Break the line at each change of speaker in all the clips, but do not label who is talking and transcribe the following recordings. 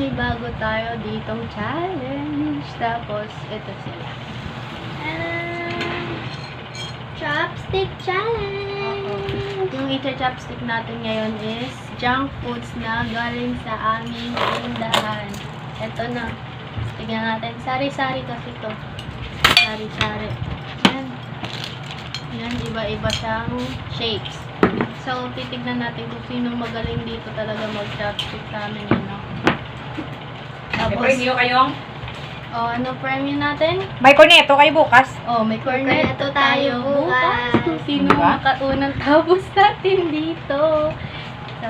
may bago tayo ditong challenge. Tapos, ito sila. Chopstick challenge! Yung chopstick natin ngayon is junk foods na galing sa aming tindahan. Ito na. Tignan natin. Sari-sari kasi to. Sari-sari. Yan. Yan, iba-iba siyang shapes. So, titignan natin kung sino magaling dito talaga mag-chopstick sa amin yun, no? Tapos,
May premyo kayong?
ano premyo natin?
May corneto kayo bukas.
May corneto tayo bukas. Kung sino
Diba?
makaunang tapos natin dito. So,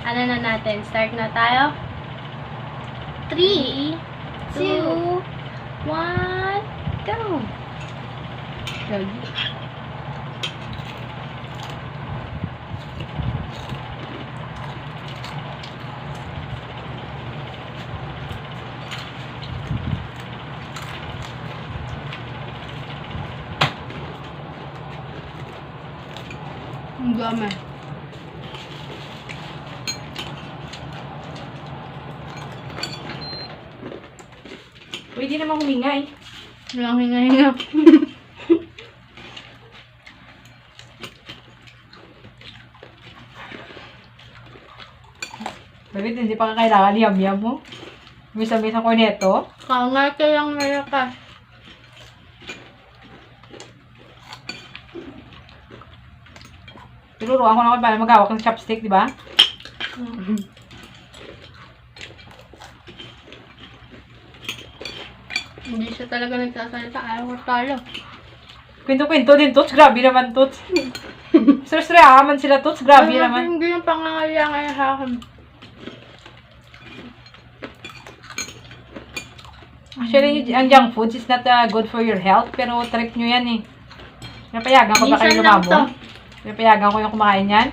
ano na natin? Start na tayo? 3, 2, 1, go! Lagi. Ang dami.
Pwede naman huminga eh.
Walang hinga-hinga.
Bakit hindi pa kailangan yam-yam mo? Misa-misa corneto.
Kangal ka lang malakas.
Tinuruan ko na kung paano mag-hawak ng chopstick, di ba?
Hindi siya talaga nagsasalita. Ayaw ko talo.
Kwento-kwento din, Tots. Grabe naman, Tots. Sir-siraman sila, Tots. Grabe naman.
Hindi yung pangangailangan sa akin.
Actually, ang junk foods is not good for your health, pero trick nyo yan eh. Pinapayagan ko ba kayo
Minsan lang to.
lumabong? Pinapayagan ko yung kumain yan?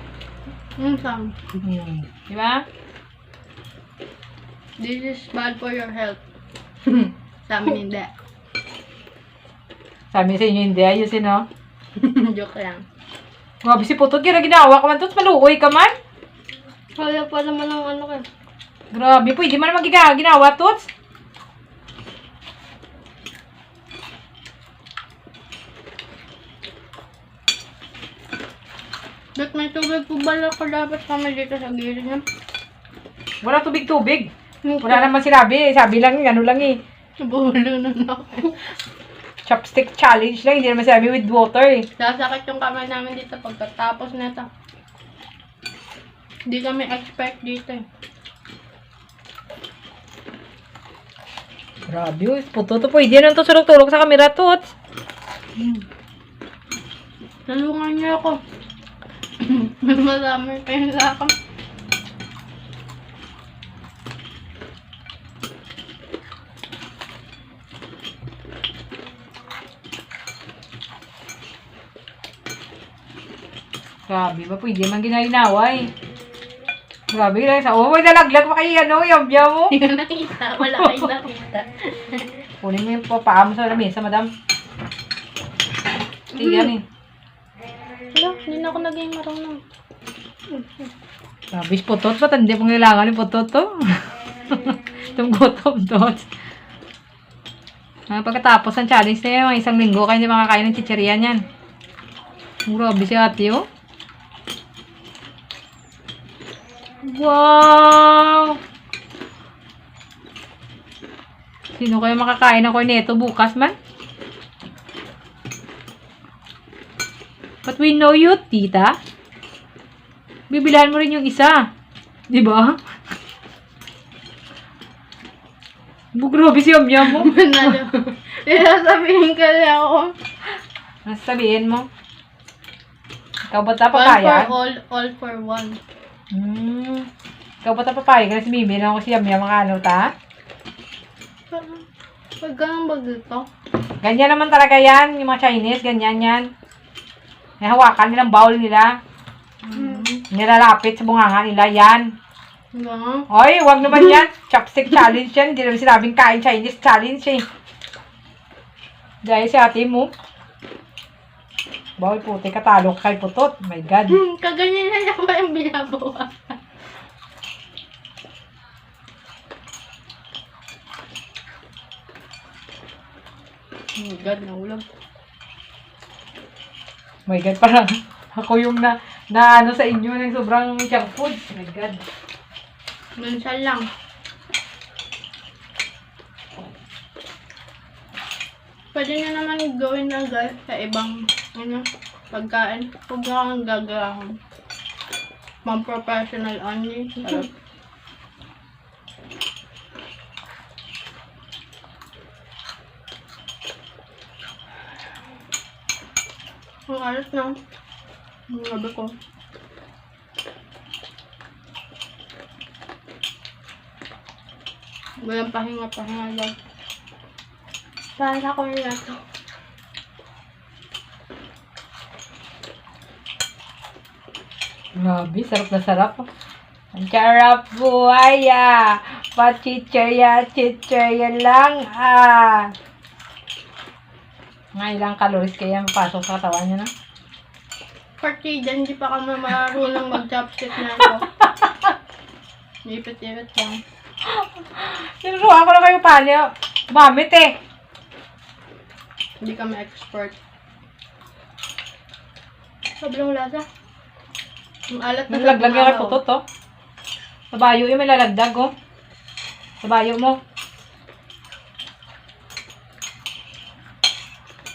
Minsan.
Di ba?
This is bad for your health. Sa amin hindi.
Sabi sa inyo hindi, ayusin no?
Joke lang.
Grabe si Putot, kaya ginawa ka man, Tots. Maluoy ka man.
Kaya pa naman ang ano ka.
Grabe, pwede man naman ginawa, Tots.
Ba't may tubig po bala ko dapat kami dito sa gilid niya?
Wala tubig-tubig. Wala naman sinabi. Sabi lang, ano lang eh.
Nabulo na ako.
Chopstick challenge lang. Hindi naman sinabi with water eh.
Sasakit yung kamay namin dito pagkatapos na ito. Hindi kami expect dito eh.
Grabe, Putot. Pwede na ito sulog-tulog sa camera, Tots.
Tulungan niyo ako. Mas marami kayo sa akin.
Grabe ba, pwede man ginaginawa eh. Grabe lang sa may nalaglag pa kayo ano, yam-yam mo.
Hindi ko nakita. Wala kayo nakita.
Kunin mo yung paa mo sa lamesa, madam. Hindi yan eh.
Wala, hindi na ako naging marunong.
Grabe, Putot. Patandi pong nilangan ni Putot to. Itong gutom, Tots. Pagkatapos ng challenge na yan, mga isang linggo kayo hindi makakain ng chichirian yan. Grabe si ate, oh. Wow! Sino kayo makakain ng corneto bukas man? But we know you, tita. Bibilhan mo rin yung isa. Di ba? Grabe si Yam-Yam mo.
Manalo. Sasabihin ka lang ako.
Ano sabihin mo? Ikaw ba ta
All
papayag?
for all for one.
Ikaw ba ta papayag? Kasi bibilan ko si Yam-Yam mga ano ta?
Pag ganun ba dito?
Ganyan naman talaga yan. Yung mga Chinese, ganyan yan. Hawakan nilang bowl nila. Nilalapit sa bunganga nila. Yan.
Ganun?
Oy, wag naman yan. Chopstick challenge yan. Hindi naman sinabing kain Chinese challenge eh. Dahil si ate mo. Bawal puti, katalo ka kay Putot. My God.
Kaganyan na lang ba yung binabawa? God, nahulog.
Oh my God, parang ako yung na ano sa inyo ng sobrang junk food. Oh my God.
Minsan lang. Pwede nyo naman gawin na guys sa ibang pagkain. Huwag na kang gagawin. Professional only. Sarap. Ang alas na. Ang gabi ko. Walang pahinga lang. Para ko nila to.
Grabe, sarap na sarap. Ang sarap buhay ah. Pachichaya lang ah. Mga ilang calories kaya mapasok sa katawan niya na?
Party dyan, di pa kami marunong mag-chopstick na ito. Ipit-ipit lang.
Sinusuha ko na kayo paano. Mamit eh.
Hindi kami expert. Sobrang lasa. Ang alat na
Nalaglag yung kay putot oh. Sa bayo yung may lalagdag oh. Sa bayo mo.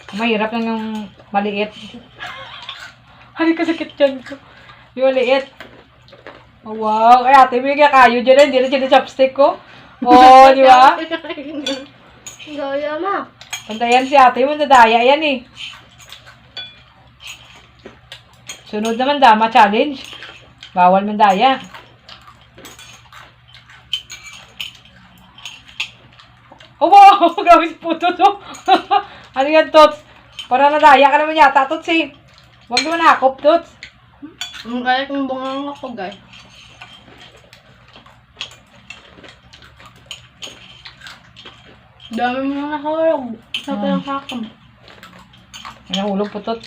Mahirap lang yung maliit. Hari ka sakit dyan ko. Yung maliit. Oh, wow. Ay ate, may kayo dyan. Hindi na dyan chopstick ko. Oh, di ba?
Gaya ma.
Pantayan si ate mo, nadaya yan eh. Sunod naman dama challenge. Bawal mandaya. Oh, wow! Gawin po to to. Ano yan, Tots? Para nadaya ka naman yata, Tots eh. Huwag naman nakop, Tots.
Ang kaya kong bungang ako, guys. Dami mo na nahulog. Sabi lang sa akin.
Nahulog po, Tots.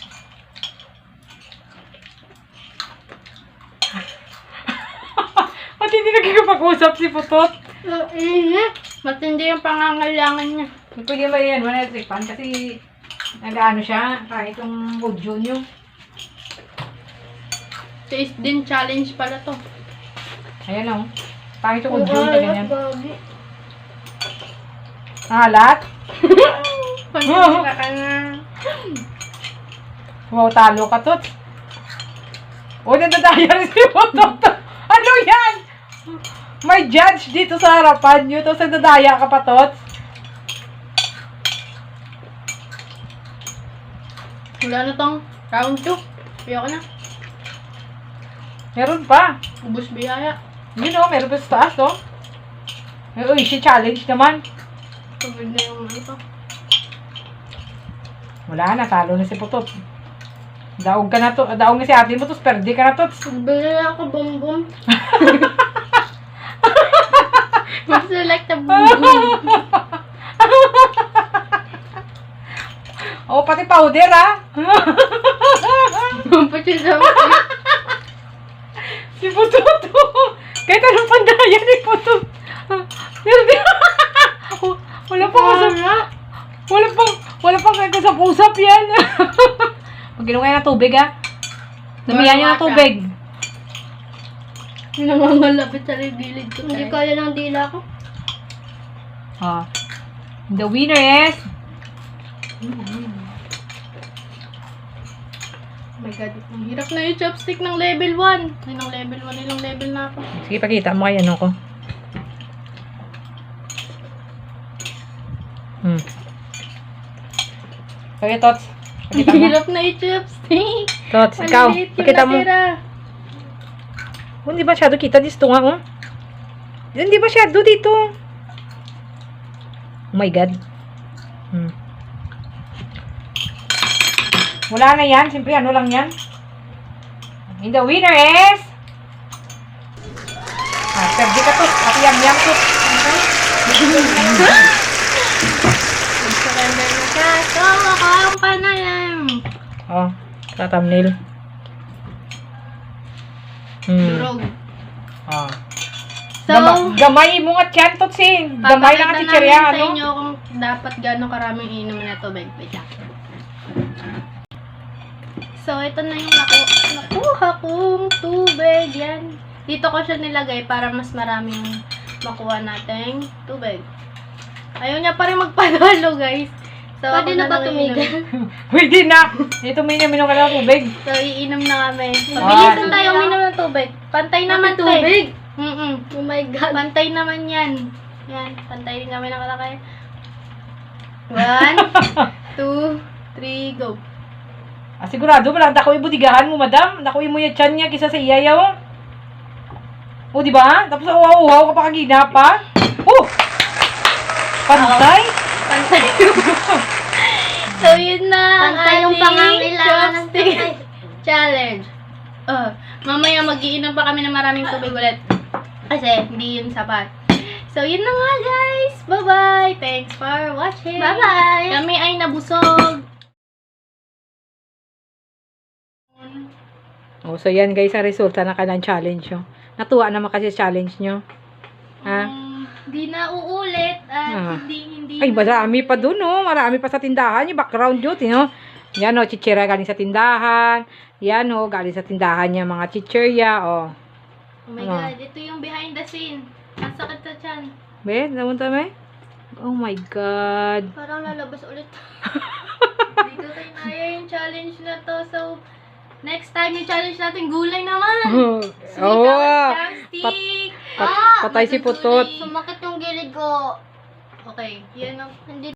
At hindi nagkikapag-usap si Putot.
Matindi yung pangangailangan niya.
Pwede ba yan? 100 pan kasi nag-ano siya, kahit yung audio nyo.
Taste din challenge pala to.
Ayan o. Kahit yung audio nyo, ganyan.
Babi.
Halat?
Panira ka na.
Wow, talo ka, Tot. O, nadadaya rin si Putot. Ano yan? May judge dito sa harapan nyo, tapos nagdadaya ka pa, Tot.
Wala na tong round 2. Ayoko na.
Meron pa.
Ubus biyaya.
Yun o, meron pa sa taas, o. May Oishi challenge naman.
Tubig na yung ito.
Wala na, talo na si Putot. Daog ka na to. Daog na si ate mo, tapos perde ka na, Tot.
Bili ako bumbum. Mag-select na bumbum.
Oh, pati powder, ha?
Pati sa
Si Putot, kahit anong pandaya ni Putot. Wala pang kasap-usap yan. Pag ginawa kayo ng tubig, ha? Damihan nyo ng tubig.
Nangangalapit sa gilid ko. Hindi kaya ng dila ko.
Oh. The winner is...
Oh my God, ang hirap na yung chopstick ng level 1. Ay, ng level 1, ilang level na ako.
Sige, pakita mo kayo, ano ko. Okay, Tots. Pakita
Ang
mo.
hirap na yung chopstick.
Tots, ikaw.
Maliit yung
Pakita mo.
natira.
Oh, hindi ba shadow kita dito nga, oh? Hindi ba shadow dito? Oh my God. Wala na yan. Siyempre, ano lang yan. And the winner is... pwede ka to. Ako yam-yam to.
Surrender na siya. So, ako pa na yan.
Oh, sa thumbnail.
Durog.
Oh.
So,
Gamay mo nga tiyan, Totsin. Gamay na nga
papakita
chichirya,
namin sa
ano?
inyo kung dapat gano'ng karaming inom na tubig. Wait lang. So, ito na yung nakuha kong tubig. Yan. Dito ko siya nilagay para mas maraming makuha nating tubig. Ayaw niya pa rin magpadalo, guys. So,
Pwede na ba tumigil?
Pwede na. Ito, minom ka ng tubig.
So, iinom na kami.
Ah.
Mabilisan tayo uminom ng tubig. Pantay naman tayo.
Tubig?
Oh my God. Pantay naman yan. Yan. Pantay din kami nakalakay. 1, 2, 3, go.
Ah, sigurado, malang dako ibutigahan mo, madam. Nakuwi mo yung tiyan niya kisa sa iyayaw. O, di ba? Tapos uhaw-uhaw ka pa kagina pa. Oh! Pantay?
Pantay. So, yun na ang
Pantay yung
ating
pangangailangan ng
chopstick
tatay.
challenge. Mamaya mag-iinom pa kami ng maraming tubig ulit. Kasi, hindi yun sapat. So, yun na nga, guys. Bye-bye. Thanks for watching.
Bye-bye.
Kami ay nabusog.
Oh, so yan guys, ang resulta na kailang challenge nyo. Natuwa naman kasi sa challenge nyo. Ha?
Hindi na uulit at
Ah.
hindi.
Ay, marami pa dun, oh. Marami pa sa tindahan. Yung background duty, no? Yan, oh, chichira galing sa tindahan. Yan, oh, galing sa tindahan yung mga chichirya, oh.
Oh my
Ah.
God, ito yung behind the scene. Ang sakit sa tiyan.
Be, namunta me? Oh my God.
Parang lalabas ulit. Dito tayo naya yung challenge na to. So, next time yung challenge natin, gulay naman. Sweet
Oh,
chopstick.
patay si Putot.
Sumakit yung gilid ko.
Okay, yan ang...
Hindi